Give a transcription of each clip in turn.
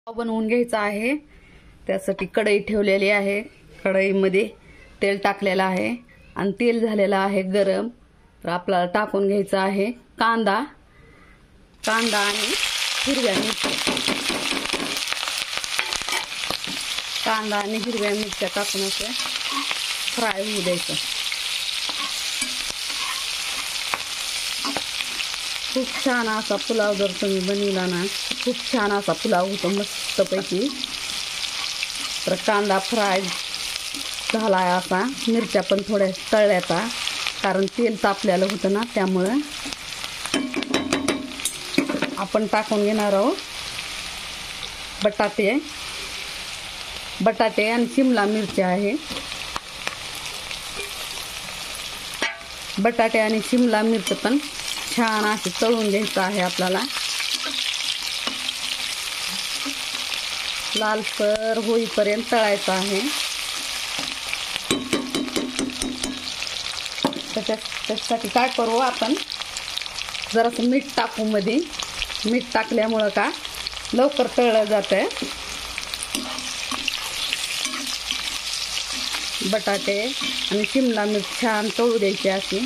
बनवून घ्यायचा आहे। त्यासाठी कढई ठेवलेली आहे। कढईमध्ये तेल टाकलेलं आहे आणि तेल झालेलं आहे गरम। तर आपल्याला टाकून घ्यायचं आहे कांदा आणि हिरव्या मिरच्या। कांदा आणि हिरव्या मिरच्या टाकून असं फ्राय होऊ द्यायचं। खूप छान असा पुलाव जर तुम्ही बनवला ना, खूप छान असा पुलाव होतो मस्तपैकी। तर कांदा फ्राय झालाय असा, मिरच्या पण थोड्या तळल्याचा, कारण तेल तापलेलं होतं ना, त्यामुळे आपण टाकून घेणार आहोत बटाटे आणि शिमला मिरची आहे। बटाटे आणि शिमला मिरची पण छान असे तळून घ्यायचं आहे आपल्याला। लालसर होईपर्यंत तळायचं आहे। त्याच्यासाठी काय करू आपण, जरासं मीठ टाकू मध्ये। मीठ टाकल्यामुळं का लवकर तळलं जातं। बटाटे आणि शिमला मिरची छान तळू द्यायची अशी।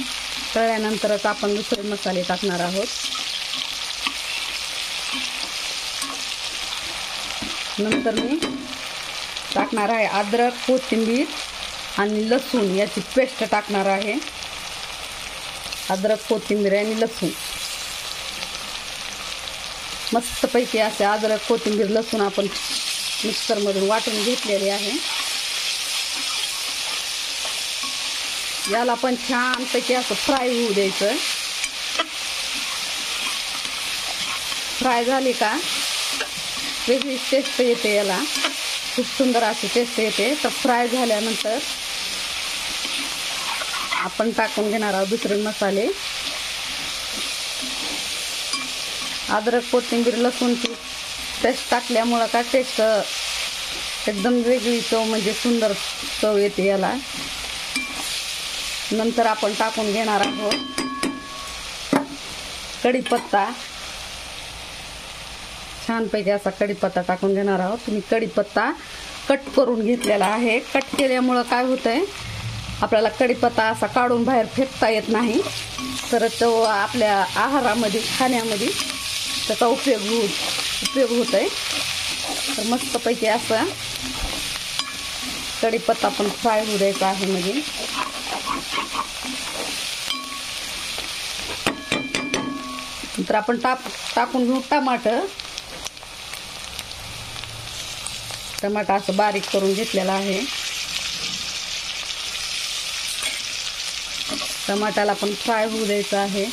तळल्यानंतरच आपण दुसरे मसाले टाकणार आहोत। नंतर मी टाकणार आहे अद्रक, कोथिंबीर आणि लसूण याची पेस्ट टाकणार आहे। अद्रक, कोथिंबीर आणि लसूण मस्तपैकी असे अद्रक, कोथिंबीर, लसूण आपण मिक्सरमधून वाटून घेतलेले आहे। याला पण छानपैकी असं फ्राय होऊ द्यायचं। फ्राय झाली का वेगळी टेस्ट येते, याला खूप सुंदर अशी टेस्ट येते। तर फ्राय झाल्यानंतर आपण टाकून घेणार आहोत दुसरे मसाले। अद्रक, कोथिंबीर, लसूणची पेस्ट टाकल्यामुळं का टेस्ट एकदम वेगळी चव, म्हणजे सुंदर चव येते याला। नंतर आपण टाकून घेणार आहोत कढीपत्ता। छानपैकी असा कढीपत्ता टाकून घेणार आहोत। तुम्ही कढीपत्ता कट करून घेतलेला आहे। कट केल्यामुळं काय होतंय, आपल्याला कढीपत्ता असा काढून बाहेर फेकता येत नाही, तर तो आपल्या आहारामध्ये, खाण्यामध्ये त्याचा उपयोग होतोय। तर मस्तपैकी असा कढीपत्ता पण फ्राय होऊ द्यायचा आहे मध्ये। नंतर आपण टाकून घेऊ टमाटा असं बारीक करून घेतलेला आहे। टमाट्याला पण फ्राय होऊ द्यायचं आहे।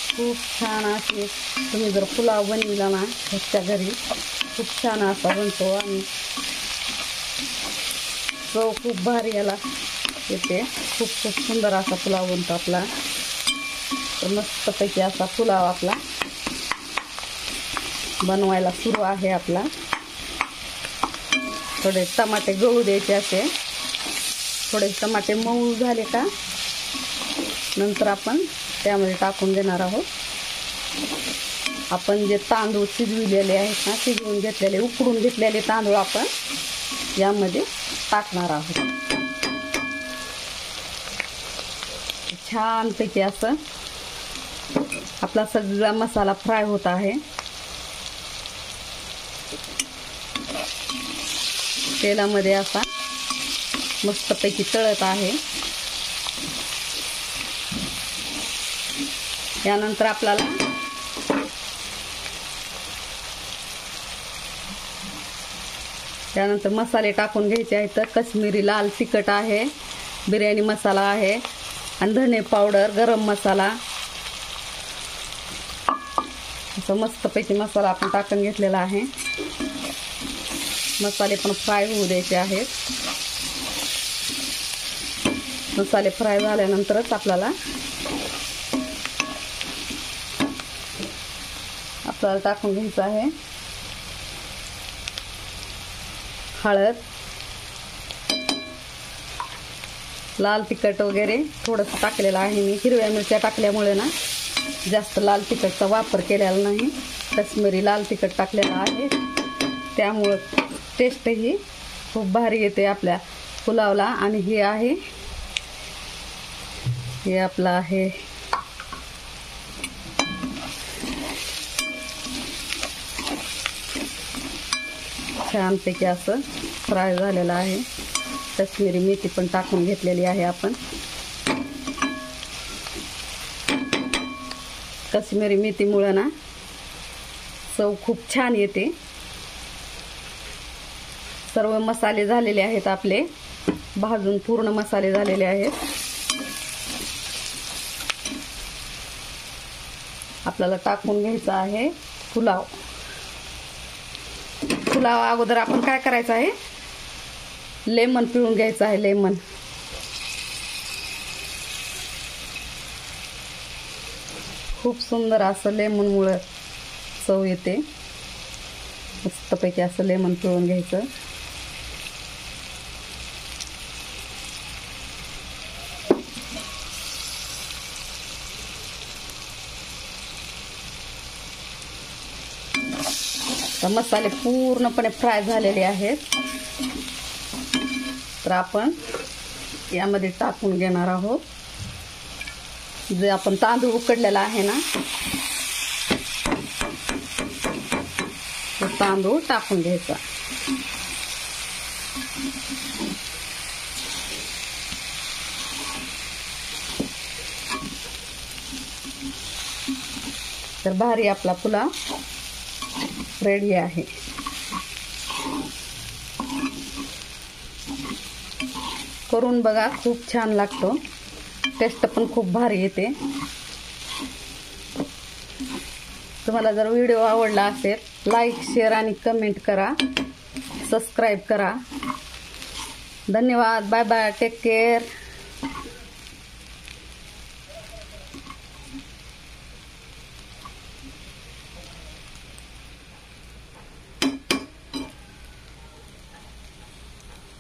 खूप छान असे तुम्ही जर पुलाव बनविला ना घरच्या घरी, खूप छान असा बनतो आणि चव खूप भारी याला येते। खूप सुंदर असा पुलाव बनतो आपला। तर मस्तपैकी असा पुलाव आपला बनवायला सुरू आहे आपला। थोडे टमाटे गळू द्यायचे असे। थोडे टमाटे मऊ झाले का नंतर आपण त्यामध्ये टाकून देणार आहोत आपण जे तांदूळ शिजविलेले आहेत ना, शिजवून घेतलेले, उकडून घेतलेले तांदूळ आपण यामध्ये टाकणार आहोत। छानपैकी असं आपला सगळा मसाला फ्राय होत आहे। तेलामध्ये असा मस्तपैकी तळत आहे। यानंतर आपल्याला त्यानंतर मसाले टाकून घ्यायचे आहेत। तर काश्मीरी लाल तिखट आहे, बिर्याणी मसाला आहे आणि धने पावडर, गरम मसाला, असं मस्तपैकी मसाला आपण टाकून घेतलेला आहे। मसाले पण फ्राय होऊ द्यायचे आहेत। मसाले फ्राय झाल्यानंतरच आपल्याला टाकून घ्यायचं आहे हळद, लाल तिखट वगैरे थोडंसं टाकलेलं आहे मी। हिरव्या मिरच्या टाकल्यामुळे ना जास्त लाल तिखटचा वापर केलेला नाही, काश्मीरी लाल तिखट टाकलेला आहे, त्यामुळं टेस्टही खूप भारी येते आपल्या पुलावला. आणि हे आहे, हे आपलं आहे छानपैकी असं फ्राय झालेलं आहे. काश्मीरी मेथी पण टाकून घेतलेली आहे आपण. काश्मीरी मेथीमुळं ना चव खूप छान येते. सर्व मसाले झालेले आहेत आपले, भाजून पूर्ण मसाले झालेले आहेत. आपल्याला टाकून घ्यायचा आहे पुलाव. पुलाव अगोदर आपण काय करायचं आहे, लेमन पिळून घ्यायचं आहे. लेमन खूप सुंदर असं लेमनमुळं चव येते. मस्तपैकी असं लेमन पिळून घ्यायचं. तर मसाले पूर्णपणे फ्राय झालेले आहेत, तर आपण यामध्ये टाकून घेणार आहोत जे आपण तांदूळ उकडलेला आहे ना, तो तांदूळ टाकून घ्यायचा. तर भारी आपला पुलाव रेडी आहे. करून बघा, खूप छान लागतो. टेस्ट पण खूप भारी येते. तुम्हाला जर व्हिडिओ आवडला असेल, लाईक, शेअर आणि कमेंट करा, सबस्क्राईब करा. धन्यवाद. Bye bye. Take care.